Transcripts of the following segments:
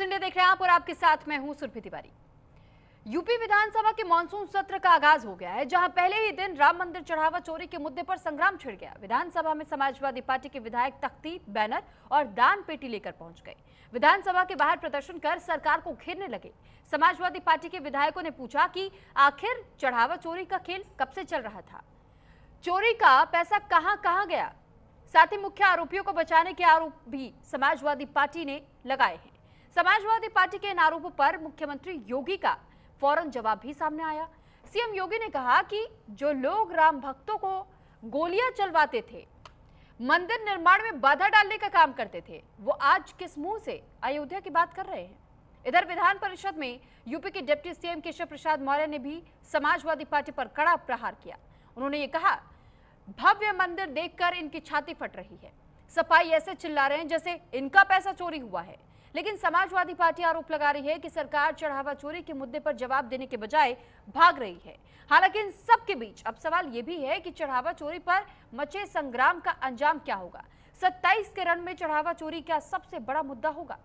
India देख रहे हैं आप और आपके साथ मैं हूं सुरभि तिवारी। यूपी विधानसभा के मानसून सत्र का आगाज हो गया है, जहां पहले ही दिन राम मंदिर चढ़ावा चोरी के मुद्दे पर संग्राम छिड़ गया। विधानसभा में समाजवादी पार्टी के विधायक तख्ती, बैनर और दान पेटी लेकर पहुंच गए। विधानसभा के बाहर प्रदर्शन कर सरकार को घेरने लगे। समाजवादी पार्टी के विधायकों ने पूछा कि आखिर चढ़ावा चोरी का खेल कब से चल रहा था, चोरी का पैसा कहां गया। साथ ही मुख्य आरोपियों को बचाने के आरोप भी समाजवादी पार्टी ने लगाए हैं। समाजवादी पार्टी के इन आरोपों पर मुख्यमंत्री योगी का फौरन जवाब भी सामने आया। सीएम योगी ने कहा कि जो लोग राम भक्तों को गोलियां चलवाते थे, मंदिर निर्माण में बाधा डालने का काम करते थे, वो आज किस मुंह से अयोध्या की बात कर रहे हैं। इधर विधान परिषद में यूपी के डिप्टी सीएम केशव प्रसाद मौर्य ने भी समाजवादी पार्टी पर कड़ा प्रहार किया। उन्होंने ये कहा, भव्य मंदिर देखकर इनकी छाती फट रही है। सफाई ऐसे चिल्ला रहे हैं जैसे इनका पैसा चोरी हुआ है। लेकिन समाजवादी पार्टी आरोप लगा रही है कि सरकार चढ़ावा चोरी के मुद्दे पर जवाब देने के बजाय भाग रही है। हालांकि इन सब के बीच अब सवाल यह भी है कि चढ़ावा चोरी पर मचे संग्राम का अंजाम क्या होगा। 27 के रण में चढ़ावा चोरी क्या सबसे बड़ा मुद्दा होगा।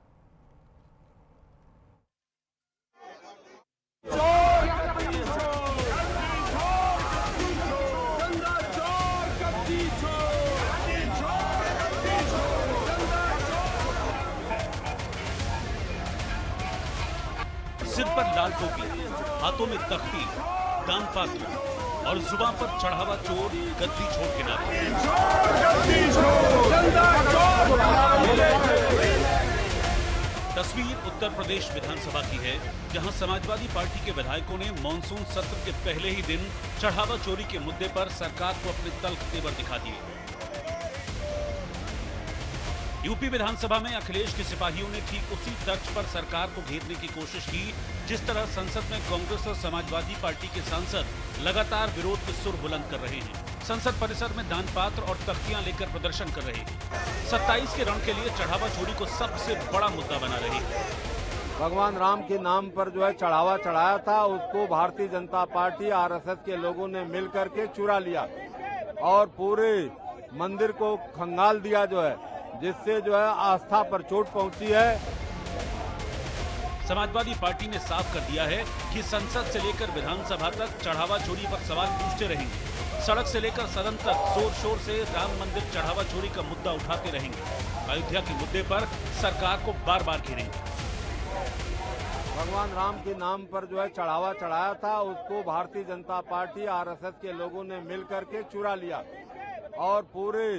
सिर पर लाल टोपी, हाथों में तख्ती, दान पात्र और जुबान पर चढ़ावा चोर गद्दी छोड़ के नारे। तस्वीर उत्तर प्रदेश विधानसभा की है, जहां समाजवादी पार्टी के विधायकों ने मानसून सत्र के पहले ही दिन चढ़ावा चोरी के मुद्दे पर सरकार को अपने तल्ख तेवर दिखा दिए। यूपी विधानसभा में अखिलेश के सिपाहियों ने ठीक उसी तर्ज पर सरकार को घेरने की कोशिश की, जिस तरह संसद में कांग्रेस और समाजवादी पार्टी के सांसद लगातार विरोध के सुर बुलंद कर रहे हैं। संसद परिसर में दान पात्र और तख्तियां लेकर प्रदर्शन कर रहे हैं। 27 के रण के लिए चढ़ावा चोरी को सबसे बड़ा मुद्दा बना रहे हैं। भगवान राम के नाम पर जो है चढ़ावा चढ़ाया था, उसको भारतीय जनता पार्टी आरएसएस के लोगों ने मिल करके चुरा लिया और पूरे मंदिर को खंगाल दिया, जो है जिससे जो है आस्था पर चोट पहुंची है। समाजवादी पार्टी ने साफ कर दिया है कि संसद से लेकर विधानसभा तक चढ़ावा चोरी पर सवाल पूछते रहेंगे। सड़क से लेकर सदन तक जोर शोर से राम मंदिर चढ़ावा चोरी का मुद्दा उठाते रहेंगे। अयोध्या के मुद्दे पर सरकार को बार बार घेरेंगे। भगवान राम के नाम पर जो है चढ़ावा चढ़ाया था, उसको भारतीय जनता पार्टी आरएसएस के लोगों ने मिल करके चुरा लिया और पूरे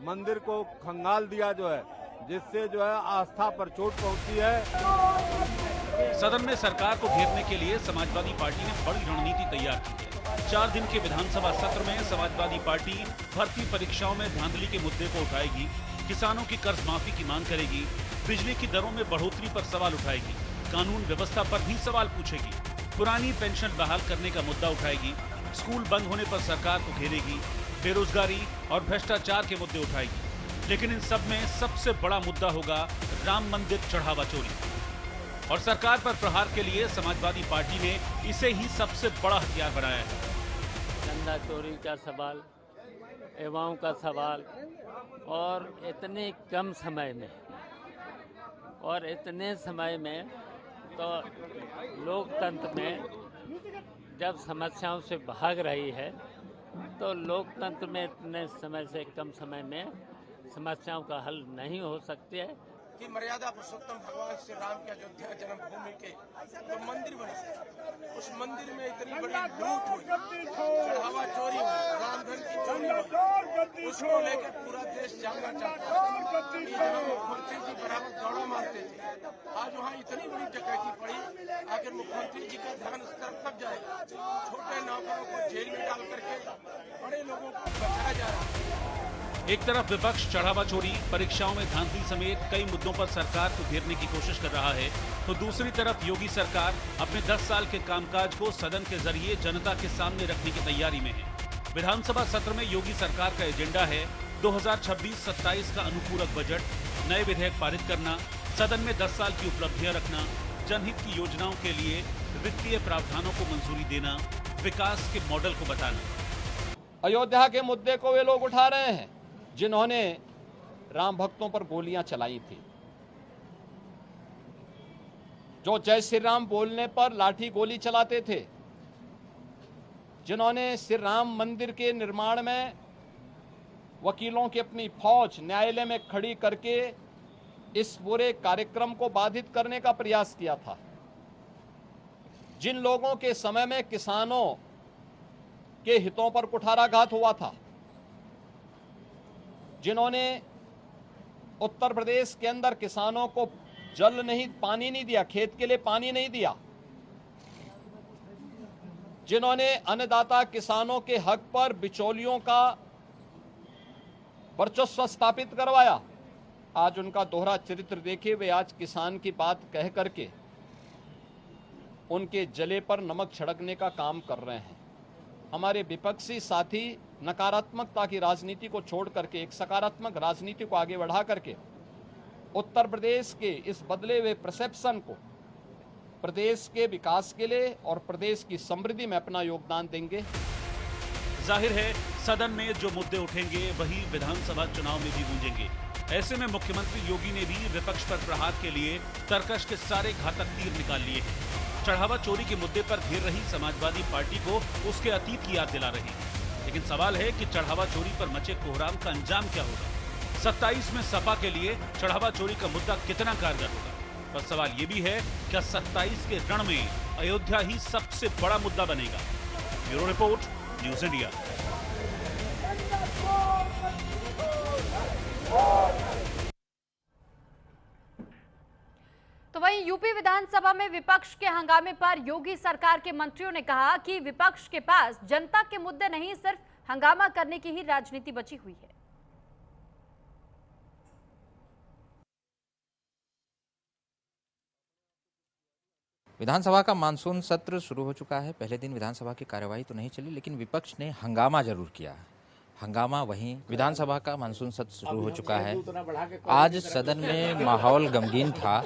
मंदिर को खंगाल दिया, जो है जिससे जो है आस्था पर चोट पहुंची है। सदन में सरकार को घेरने के लिए समाजवादी पार्टी ने बड़ी रणनीति तैयार की है। 4 दिन के विधानसभा सत्र में समाजवादी पार्टी भर्ती परीक्षाओं में धांधली के मुद्दे को उठाएगी, किसानों की कर्ज माफी की मांग करेगी, बिजली की दरों में बढ़ोतरी पर सवाल उठाएगी, कानून व्यवस्था पर भी सवाल पूछेगी, पुरानी पेंशन बहाल करने का मुद्दा उठाएगी, स्कूल बंद होने पर सरकार को घेरेगी, बेरोजगारी और भ्रष्टाचार के मुद्दे उठाएगी। लेकिन इन सब में सबसे बड़ा मुद्दा होगा राम मंदिर चढ़ावा चोरी। और सरकार पर प्रहार के लिए समाजवादी पार्टी ने इसे ही सबसे बड़ा हथियार बनाया है। चंदा चोरी का सवाल, युवाओं का सवाल, और इतने कम समय में और इतने समय में तो लोकतंत्र में जब समस्याओं से भाग रही है, तो लोकतंत्र में इतने समय से कम समय में समस्याओं का हल नहीं हो सकते है। कि मर्यादा पुरुषोत्तम भगवान श्री राम के अयोध्या जन्मभूमि के जो मंदिर बने, उस मंदिर में इतनी बड़ी लूट हुई, चढ़ावा चोरी हुई, रामधन की चोरी हुई, उसको लेकर पूरा देश जानना चाहता है। जहाँ मुख्यमंत्री जी बराबर दौड़ा मारते थे, आज वहाँ इतनी बड़ी डकैती पड़ी, आखिर मुख्यमंत्री जी का ध्यान उस तरफ कब जाएगा। छोटे नौकरों को जेल में डाल करके बड़े लोगों को बचाया जा रहा है। एक तरफ विपक्ष चढ़ावा चोरी, परीक्षाओं में धांधली समेत कई मुद्दों पर सरकार को घेरने की कोशिश कर रहा है, तो दूसरी तरफ योगी सरकार अपने 10 साल के कामकाज को सदन के जरिए जनता के सामने रखने की तैयारी में है। विधानसभा सत्र में योगी सरकार का एजेंडा है 2026-27 का अनुपूरक बजट, नए विधेयक पारित करना, सदन में 10 साल की उपलब्धियां रखना, जनहित की योजनाओं के लिए वित्तीय प्रावधानों को मंजूरी देना, विकास के मॉडल को बताना। अयोध्या के मुद्दे को वे लोग उठा रहे हैं जिन्होंने राम भक्तों पर गोलियां चलाई थी। जो जय श्री राम बोलने पर लाठी गोली चलाते थे, जिन्होंने श्री राम मंदिर के निर्माण में वकीलों की अपनी फौज न्यायालय में खड़ी करके इस पूरे कार्यक्रम को बाधित करने का प्रयास किया था, जिन लोगों के समय में किसानों के हितों पर कुठाराघात हुआ था, जिन्होंने उत्तर प्रदेश के अंदर किसानों को जल नहीं, पानी नहीं दिया, खेत के लिए पानी नहीं दिया, जिन्होंने अन्नदाता किसानों के हक पर बिचौलियों का वर्चस्व स्थापित करवाया, आज उनका दोहरा चरित्र देखे वे आज किसान की बात कह करके उनके जले पर नमक छिड़कने का काम कर रहे हैं। हमारे विपक्षी साथी नकारात्मकता की राजनीति को छोड़ करके एक सकारात्मक राजनीति को आगे बढ़ा करके उत्तर प्रदेश के इस बदले हुए परसेप्शन को प्रदेश के विकास के लिए और प्रदेश की समृद्धि में अपना योगदान देंगे। जाहिर है सदन में जो मुद्दे उठेंगे वही विधानसभा चुनाव में भी गूंजेंगे। ऐसे में मुख्यमंत्री योगी ने भी विपक्ष पर प्रहार के लिए तरकश के सारे घातक तीर निकाल लिए हैं। चढ़ावा चोरी के मुद्दे पर घेर रही समाजवादी पार्टी को उसके अतीत की याद दिला रही है। लेकिन सवाल है कि चढ़ावा चोरी पर मचे कोहराम का अंजाम क्या होगा। 27 में सपा के लिए चढ़ावा चोरी का मुद्दा कितना कारगर होगा। पर सवाल ये भी है, क्या 27 के रण में अयोध्या ही सबसे बड़ा मुद्दा बनेगा। Bureau report, news India. तो वहीं यूपी विधानसभा में विपक्ष के हंगामे पर योगी सरकार के मंत्रियों ने कहा कि विपक्ष के पास जनता के मुद्दे नहीं, सिर्फ हंगामा करने की ही राजनीति बची हुई है। विधानसभा का मानसून सत्र शुरू हो चुका है। पहले दिन विधानसभा की कार्यवाही तो नहीं चली, लेकिन विपक्ष ने हंगामा जरूर किया। हंगामा वहीं विधानसभा का मानसून सत्र शुरू हो चुका है। आज सदन में माहौल गमगीन था,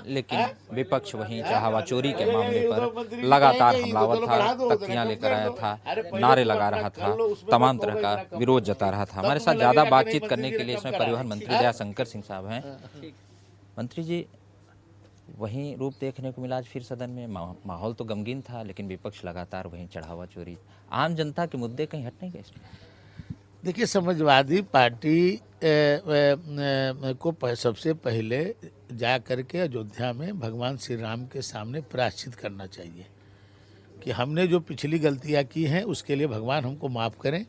लेकिन विपक्ष वहीं चढ़ावा चोरी के मामले पर लगातार हमलावर था, तख्तियां लेकर आया था, नारे लगा रहा था, तमाम तरह का विरोध जता रहा था। हमारे साथ ज्यादा बातचीत करने के लिए इसमें परिवहन मंत्री दयाशंकर सिंह साहब हैं। मंत्री जी, वहीं रूप देखने को मिला आज फिर सदन में। माहौल तो गमगीन था, लेकिन विपक्ष लगातार वहीं चढ़ावा चोरी, आम जनता के मुद्दे कहीं हट नहीं गए इसमें। देखिए, समाजवादी पार्टी को सबसे पहले जा करके अयोध्या में भगवान श्री राम के सामने प्रायश्चित करना चाहिए कि हमने जो पिछली गलतियां की हैं उसके लिए भगवान हमको माफ़ करें।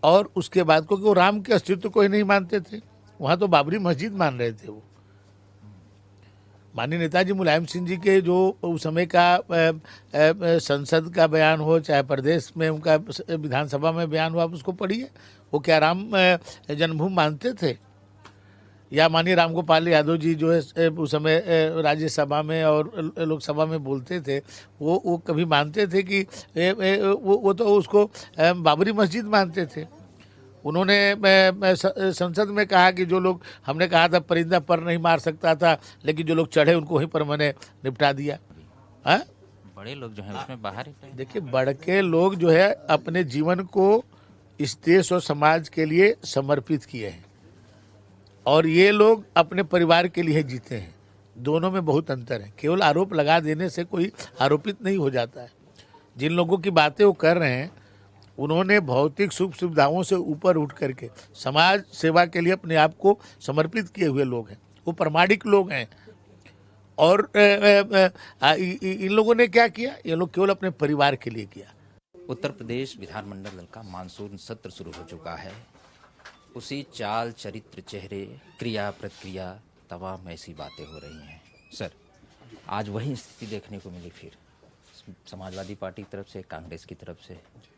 और उसके बाद, क्योंकि वो राम के अस्तित्व को ही नहीं मानते थे, वहाँ तो बाबरी मस्जिद मान रहे थे। वो माननीय नेताजी मुलायम सिंह जी के जो उस समय का संसद का बयान हो, चाहे प्रदेश में उनका विधानसभा में बयान हुआ, आप उसको पढ़िए। वो क्या राम जन्मभूमि मानते थे? या माननीय रामगोपाल यादव जी जो है उस समय राज्यसभा में और लोकसभा में बोलते थे, वो कभी मानते थे कि वो तो उसको बाबरी मस्जिद मानते थे। उन्होंने संसद में कहा कि जो लोग, हमने कहा था परिंदा पर नहीं मार सकता था, लेकिन जो लोग चढ़े उनको वहीं पर मैंने निपटा दिया। हाँ, बड़े लोग जो हैं उसमें बाहर। देखिए, बड़ के लोग जो है अपने जीवन को इस देश और समाज के लिए समर्पित किए हैं, और ये लोग अपने परिवार के लिए जीते हैं। दोनों में बहुत अंतर है। केवल आरोप लगा देने से कोई आरोपित नहीं हो जाता है। जिन लोगों की बातें वो कर रहे हैं, उन्होंने भौतिक सुख सुविधाओं से ऊपर उठ करके समाज सेवा के लिए अपने आप को समर्पित किए हुए लोग हैं। वो प्रामाणिक लोग हैं। और इन लोगों ने क्या किया? ये लोग केवल अपने परिवार के लिए किया। उत्तर प्रदेश विधानमंडल दल का मानसून सत्र शुरू हो चुका है। उसी चाल, चरित्र, चेहरे, क्रिया प्रतिक्रिया, तमाम ऐसी बातें हो रही हैं। सर, आज वही स्थिति देखने को मिली फिर समाजवादी पार्टी की तरफ से, कांग्रेस की तरफ से,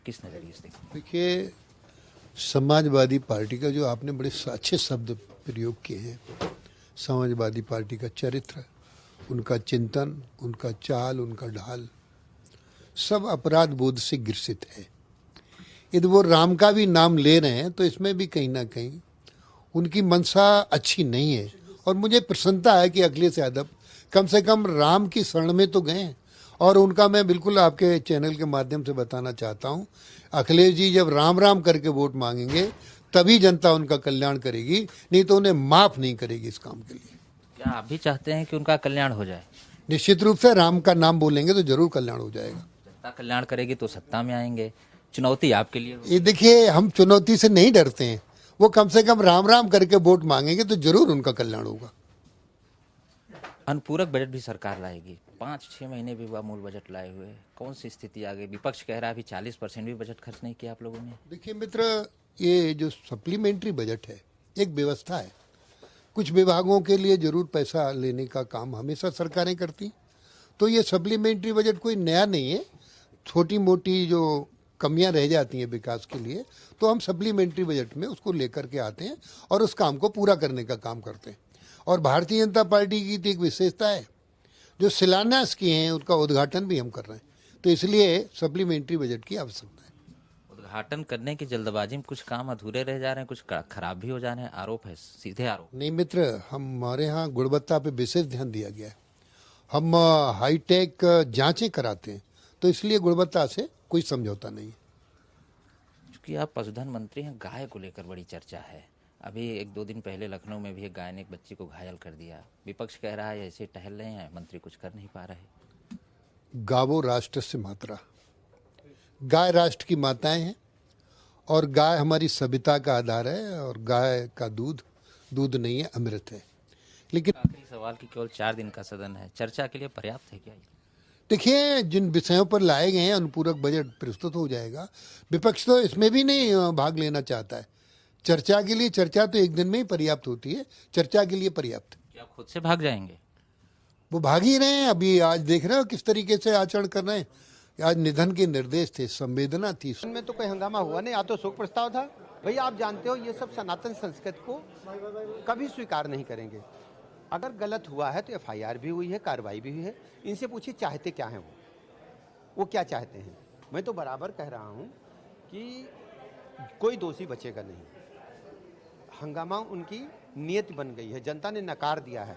किस नजरिए से देखते? देखिए, समाजवादी पार्टी का जो आपने बड़े अच्छे शब्द प्रयोग किए हैं, समाजवादी पार्टी का चरित्र, उनका चिंतन, उनका चाल, उनका ढाल, सब अपराध बोध से ग्रसित है। यदि वो राम का भी नाम ले रहे हैं तो इसमें भी कहीं ना कहीं उनकी मंशा अच्छी नहीं है। और मुझे प्रसन्नता है कि अखिलेश यादव कम से कम राम की शरण में तो गए हैं। और उनका मैं बिल्कुल आपके चैनल के माध्यम से बताना चाहता हूं, अखिलेश जी जब राम राम करके वोट मांगेंगे तभी जनता उनका कल्याण करेगी, नहीं तो उन्हें माफ नहीं करेगी इस काम के लिए। क्या आप भी चाहते हैं कि उनका कल्याण हो जाए? निश्चित रूप से राम का नाम बोलेंगे तो जरूर कल्याण हो जाएगा। जनता कल्याण करेगी तो सत्ता में आएंगे। चुनौती आपके लिए होगी। ये देखिए, हम चुनौती से नहीं डरते हैं, वो कम से कम राम राम करके वोट मांगेंगे तो जरूर उनका कल्याण होगा। अनुपूरक बजट भी सरकार लाएगी। 5-6 महीने भी हुआ मूल बजट लाए हुए, कौन सी स्थिति आ गई? विपक्ष कह रहा है अभी 40% भी बजट खर्च नहीं किया आप लोगों ने। देखिए मित्र, ये जो सप्लीमेंट्री बजट है एक व्यवस्था है। कुछ विभागों के लिए जरूर पैसा लेने का काम हमेशा सरकारें करती, तो ये सप्लीमेंट्री बजट कोई नया नहीं है। छोटी मोटी जो कमियां रह जाती हैं विकास के लिए, तो हम सप्लीमेंट्री बजट में उसको लेकर के आते हैं और उस काम को पूरा करने का काम करते हैं। और भारतीय जनता पार्टी की तो एक विशेषता है, जो शिलान्यास किए हैं उनका उद्घाटन भी हम कर रहे हैं, तो इसलिए सप्लीमेंट्री बजट की आवश्यकता है। उद्घाटन करने की जल्दबाजी में कुछ काम अधूरे रह जा रहे हैं, कुछ खराब भी हो जा रहे हैं, आरोप है, सीधे आरोप। नहीं मित्र, हमारे यहाँ गुणवत्ता पे विशेष ध्यान दिया गया है। हम हाईटेक जांचें कराते हैं, तो इसलिए गुणवत्ता से कोई समझौता नहीं है। क्योंकि आप पशुधन मंत्री हैं, गाय को लेकर बड़ी चर्चा है। अभी 1-2 दिन पहले लखनऊ में भी एक गाय ने एक बच्ची को घायल कर दिया। विपक्ष कह रहा है ऐसे टहल रहे हैं, मंत्री कुछ कर नहीं पा रहे। गावो राष्ट्र से मात्रा, गाय राष्ट्र की माताएं हैं और गाय हमारी सभ्यता का आधार है। और गाय का दूध नहीं है, अमृत है। लेकिन आखिरी सवाल की केवल 4 दिन का सदन है, चर्चा के लिए पर्याप्त है क्या? देखिए, जिन विषयों पर लाए गए हैं अनुपूरक बजट प्रस्तुत हो जाएगा। विपक्ष तो इसमें भी नहीं भाग लेना चाहता है। चर्चा के लिए चर्चा तो एक दिन में ही पर्याप्त होती है, चर्चा के लिए पर्याप्त। क्या खुद से भाग जाएंगे? वो भाग ही रहे हैं। अभी आज देख रहे हो किस तरीके से आचरण कर रहे हैं। आज निधन के निर्देश थे, संवेदना थी। में तो कोई हंगामा हुआ नहीं, या तो शोक प्रस्ताव था। भैया आप जानते हो ये सब सनातन संस्कृति को कभी स्वीकार नहीं करेंगे। अगर गलत हुआ है तो एफआईआर भी हुई है, कार्रवाई भी हुई है। इनसे पूछिए चाहते क्या हैं वो क्या चाहते हैं। मैं तो बराबर कह रहा हूँ कि कोई दोषी बचेगा नहीं। हंगामा उनकी नियत बन गई है, जनता ने नकार दिया है।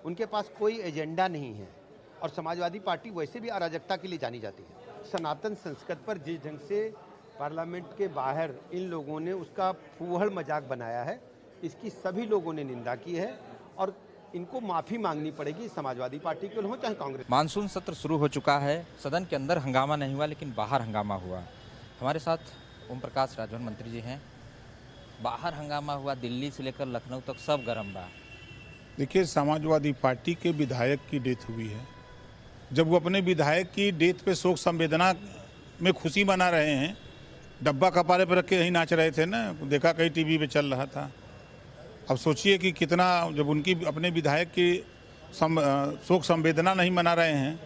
उनके पास कोई एजेंडा नहीं है। और समाजवादी पार्टी वैसे भी अराजकता के लिए जानी जाती है। सनातन संस्कृति पर जिस ढंग से पार्लियामेंट के बाहर इन लोगों ने उसका फूहड़ मजाक बनाया है, इसकी सभी लोगों ने निंदा की है और इनको माफी मांगनी पड़ेगी, समाजवादी पार्टी के हो चाहे कांग्रेस। मानसून सत्र शुरू हो चुका है, सदन के अंदर हंगामा नहीं हुआ लेकिन बाहर हंगामा हुआ। हमारे साथ ओम प्रकाश राजभर मंत्री जी हैं। बाहर हंगामा हुआ, दिल्ली से लेकर लखनऊ तक सब गर्म बा। देखिए, समाजवादी पार्टी के विधायक की डेथ हुई है। जब वो अपने विधायक की डेथ पे शोक संवेदना में खुशी मना रहे हैं, डब्बा कपारे पर रख के यहीं नाच रहे थे ना, देखा कहीं टीवी पे चल रहा था। अब सोचिए कि कितना, जब उनकी अपने विधायक की शोक संवेदना नहीं मना रहे हैं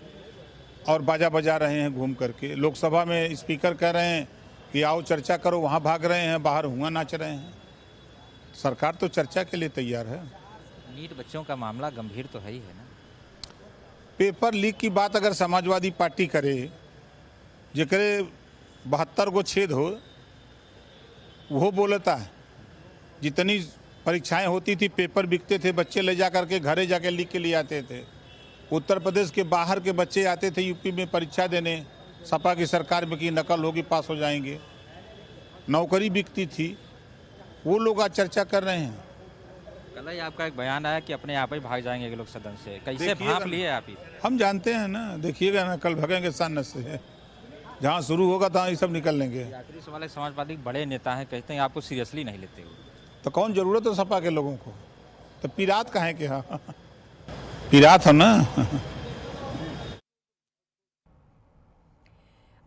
और बाजा बजा रहे हैं घूम करके। लोकसभा में स्पीकर कह रहे हैं कि आओ चर्चा करो, वहाँ भाग रहे हैं, बाहर हुआ नाच रहे हैं। सरकार तो चर्चा के लिए तैयार है। नीट बच्चों का मामला गंभीर तो है ही है ना। पेपर लीक की बात अगर समाजवादी पार्टी करे, जेकरे 72 गो छेद हो, वो बोलता है। जितनी परीक्षाएं होती थी, पेपर बिकते थे, बच्चे ले जा करके घरे जाके लिख के लिए आते थे। उत्तर प्रदेश के बाहर के बच्चे आते थे यूपी में परीक्षा देने, सपा की सरकार में की नकल होगी, पास हो जाएंगे। नौकरी बिकती थी, वो लोग आज चर्चा कर रहे हैं। कल ही आपका एक बयान आया कि अपने आप ही भाग जाएंगे ये लोग सदन से, कैसे भाप लिए आप ही? हम जानते हैं ना, देखिएगा ना, कल भगेंगे सानस से। जहाँ शुरू होगा तहाँ ये सब निकल लेंगे। आखिरी सवाल है, समाजवादी बड़े नेता हैं, कहते हैं आपको सीरियसली नहीं लेते हुए। तो कौन जरूरत है सपा के लोगों को? तो पीरात कहाँ के? हाँ, पीरात हो ना।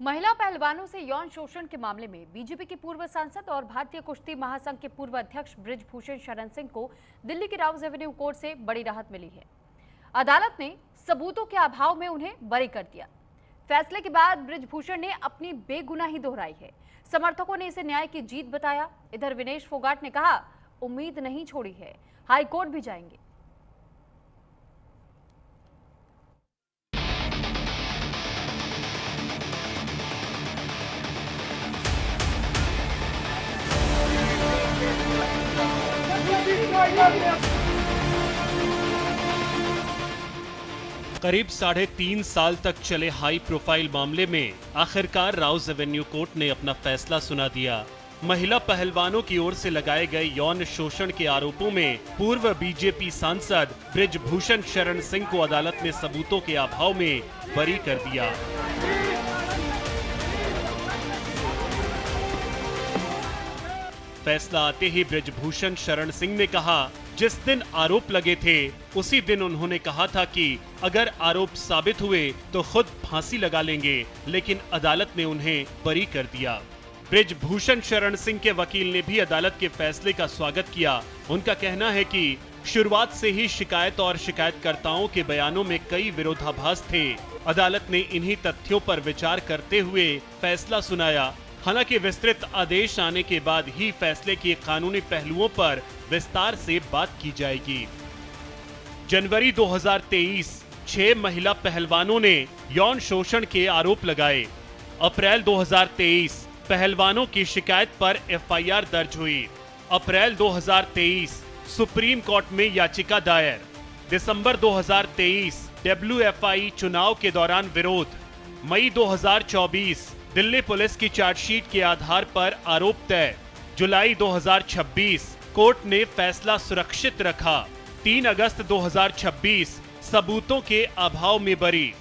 महिला पहलवानों से यौन शोषण के मामले में बीजेपी के पूर्व सांसद और भारतीय कुश्ती महासंघ के पूर्व अध्यक्ष बृजभूषण शरण सिंह को दिल्ली की राउज एवेन्यू कोर्ट से बड़ी राहत मिली है। अदालत ने सबूतों के अभाव में उन्हें बरी कर दिया। फैसले के बाद बृजभूषण ने अपनी बेगुनाही दोहराई है। समर्थकों ने इसे न्याय की जीत बताया। इधर विनेश फोगाट ने कहा, उम्मीद नहीं छोड़ी है, हाईकोर्ट भी जाएंगे। करीब 3.5 साल तक चले हाई प्रोफाइल मामले में आखिरकार राउज एवेन्यू कोर्ट ने अपना फैसला सुना दिया। महिला पहलवानों की ओर से लगाए गए यौन शोषण के आरोपों में पूर्व बीजेपी सांसद बृजभूषण शरण सिंह को अदालत ने सबूतों के अभाव में बरी कर दिया। फैसला आते ही बृजभूषण शरण सिंह ने कहा, जिस दिन आरोप लगे थे उसी दिन उन्होंने कहा था कि अगर आरोप साबित हुए तो खुद फांसी लगा लेंगे, लेकिन अदालत ने उन्हें बरी कर दिया। बृजभूषण शरण सिंह के वकील ने भी अदालत के फैसले का स्वागत किया। उनका कहना है कि शुरुआत से ही शिकायत और शिकायतकर्ताओं के बयानों में कई विरोधाभास थे। अदालत ने इन्हीं तथ्यों पर विचार करते हुए फैसला सुनाया। हालांकि विस्तृत आदेश आने के बाद ही फैसले के कानूनी पहलुओं पर विस्तार से बात की जाएगी। जनवरी 2023 6 महिला पहलवानों ने यौन शोषण के आरोप लगाए। अप्रैल 2023 पहलवानों की शिकायत पर एफआईआर दर्ज हुई। अप्रैल 2023 सुप्रीम कोर्ट में याचिका दायर। दिसंबर 2023 डब्ल्यूएफआई चुनाव के दौरान विरोध। मई 2024 दिल्ली पुलिस की चार्जशीट के आधार पर आरोप तय। जुलाई 2026 कोर्ट ने फैसला सुरक्षित रखा। 3 अगस्त 2026 सबूतों के अभाव में बरी।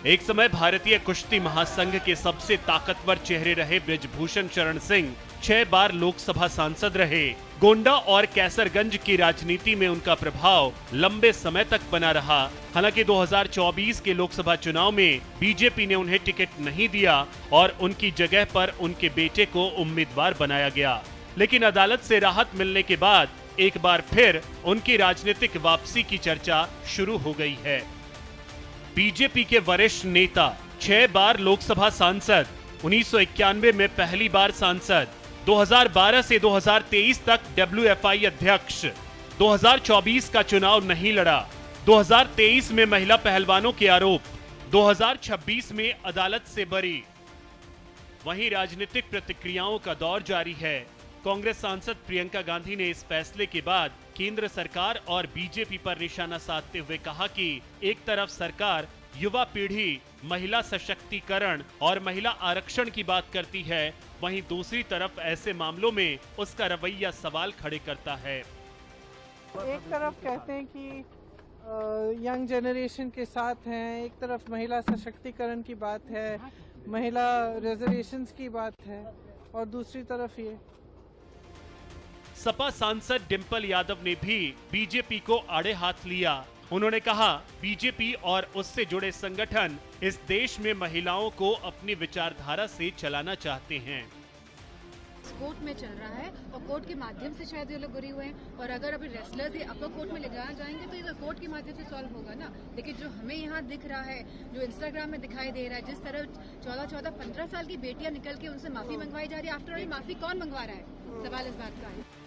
एक समय भारतीय कुश्ती महासंघ के सबसे ताकतवर चेहरे रहे बृजभूषण शरण सिंह 6 बार लोकसभा सांसद रहे। गोंडा और कैसरगंज की राजनीति में उनका प्रभाव लंबे समय तक बना रहा। हालांकि 2024 के लोकसभा चुनाव में बीजेपी ने उन्हें टिकट नहीं दिया और उनकी जगह पर उनके बेटे को उम्मीदवार बनाया गया। लेकिन अदालत से राहत मिलने के बाद एक बार फिर उनकी राजनीतिक वापसी की चर्चा शुरू हो गई है। बीजेपी के वरिष्ठ नेता 6 बार लोकसभा सांसद, 1991 में पहली बार सांसद, 2012 से 2023 तक डब्ल्यूएफआई अध्यक्ष, 2024 का चुनाव नहीं लड़ा, 2023 में महिला पहलवानों के आरोप, 2026 में अदालत से बरी। वहीं राजनीतिक प्रतिक्रियाओं का दौर जारी है। कांग्रेस सांसद प्रियंका गांधी ने इस फैसले के बाद केंद्र सरकार और बीजेपी पर निशाना साधते हुए कहा कि एक तरफ सरकार युवा पीढ़ी, महिला सशक्तिकरण और महिला आरक्षण की बात करती है, वहीं दूसरी तरफ ऐसे मामलों में उसका रवैया सवाल खड़े करता है। एक तरफ कहते हैं कि यंग जनरेशन के साथ हैं, एक तरफ महिला सशक्तिकरण की बात है, महिला रिजर्वेशंस की बात है, और दूसरी तरफ ये सपा सांसद डिंपल यादव ने भी बीजेपी को आड़े हाथ लिया। उन्होंने कहा, बीजेपी और उससे जुड़े संगठन इस देश में महिलाओं को अपनी विचारधारा से चलाना चाहते हैं। कोर्ट में चल रहा है और कोर्ट के माध्यम से शायद ये लोग बुरी हुए हैं, और अगर अभी रेसलर्स ये अपर कोर्ट में ले जाना जाएंगे तो ये कोर्ट के माध्यम से सॉल्व होगा ना। लेकिन जो हमें यहाँ दिख रहा है, जो इंस्टाग्राम में दिखाई दे रहा है, जिस तरह 14-15 साल की बेटियां निकल के उनसे माफी मंगवाई जा रही है, आफ्टर ऑल माफी कौन मंगवा रहा है, सवाल इस बात का है।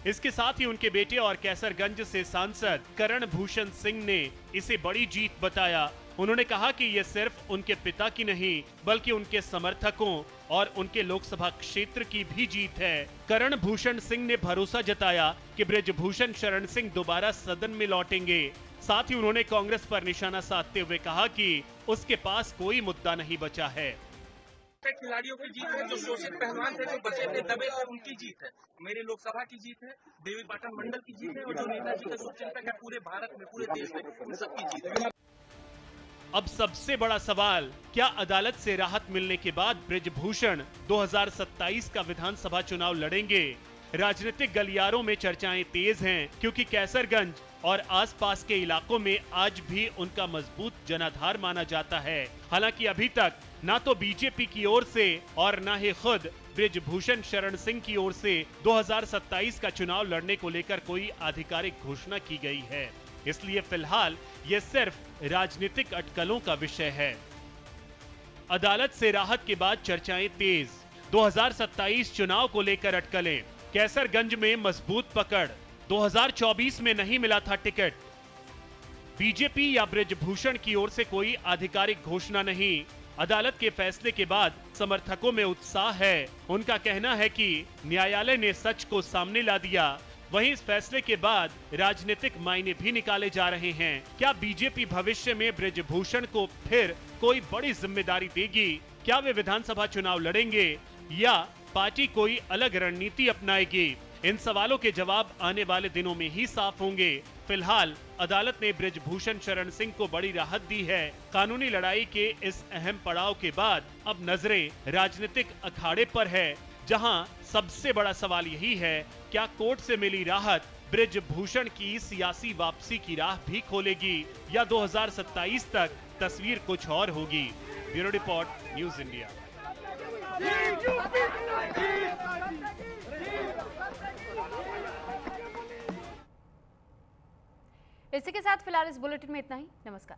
इसके साथ ही उनके बेटे और कैसरगंज से सांसद करण भूषण सिंह ने इसे बड़ी जीत बताया। उन्होंने कहा कि ये सिर्फ उनके पिता की नहीं बल्कि उनके समर्थकों और उनके लोकसभा क्षेत्र की भी जीत है। करण भूषण सिंह ने भरोसा जताया कि बृजभूषण शरण सिंह दोबारा सदन में लौटेंगे। साथ ही उन्होंने कांग्रेस पर निशाना साधते हुए कहा कि उसके पास कोई मुद्दा नहीं बचा है। खिलाड़ियों की जीत है, जो शोषित पहलवान थे, जो बचे थे, दबे थे, उनकी जीत है। मेरे लोकसभा की जीत है, देवी पाटन मंडल की जीत है, और जो नेताजी का शुभचिंतक है पूरे भारत में, पूरे देश में, उन सबकी जीत है। अब सबसे बड़ा सवाल, क्या अदालत से राहत मिलने के बाद बृजभूषण 2027 का विधानसभा चुनाव लड़ेंगे? राजनीतिक गलियारों में चर्चाएं तेज हैं, क्योंकि कैसरगंज और आसपास के इलाकों में आज भी उनका मजबूत जनाधार माना जाता है। हालांकि अभी तक ना तो बीजेपी की ओर से और ना ही खुद बृजभूषण शरण सिंह की ओर से 2027 का चुनाव लड़ने को लेकर कोई आधिकारिक घोषणा की गई है। इसलिए फिलहाल ये सिर्फ राजनीतिक अटकलों का विषय है। अदालत से राहत के बाद चर्चाएं तेज। 2027 चुनाव को लेकर अटकलें। कैसरगंज में मजबूत पकड़। 2024 में नहीं मिला था टिकट। बीजेपी या बृजभूषण की ओर से कोई आधिकारिक घोषणा नहीं। अदालत के फैसले के बाद समर्थकों में उत्साह है। उनका कहना है कि न्यायालय ने सच को सामने ला दिया। वहीं इस फैसले के बाद राजनीतिक मायने भी निकाले जा रहे हैं। क्या बीजेपी भविष्य में बृजभूषण को फिर कोई बड़ी जिम्मेदारी देगी? क्या वे विधानसभा चुनाव लड़ेंगे या पार्टी कोई अलग रणनीति अपनाएगी? इन सवालों के जवाब आने वाले दिनों में ही साफ होंगे। फिलहाल अदालत ने बृजभूषण शरण सिंह को बड़ी राहत दी है। कानूनी लड़ाई के इस अहम पड़ाव के बाद अब नजरें राजनीतिक अखाड़े पर है, जहां सबसे बड़ा सवाल यही है, क्या कोर्ट से मिली राहत बृजभूषण की सियासी वापसी की राह भी खोलेगी या 2027 तक तस्वीर कुछ और होगी? Bureau report, news India. इसी के साथ फिलहाल इस बुलेटिन में इतना ही। नमस्कार।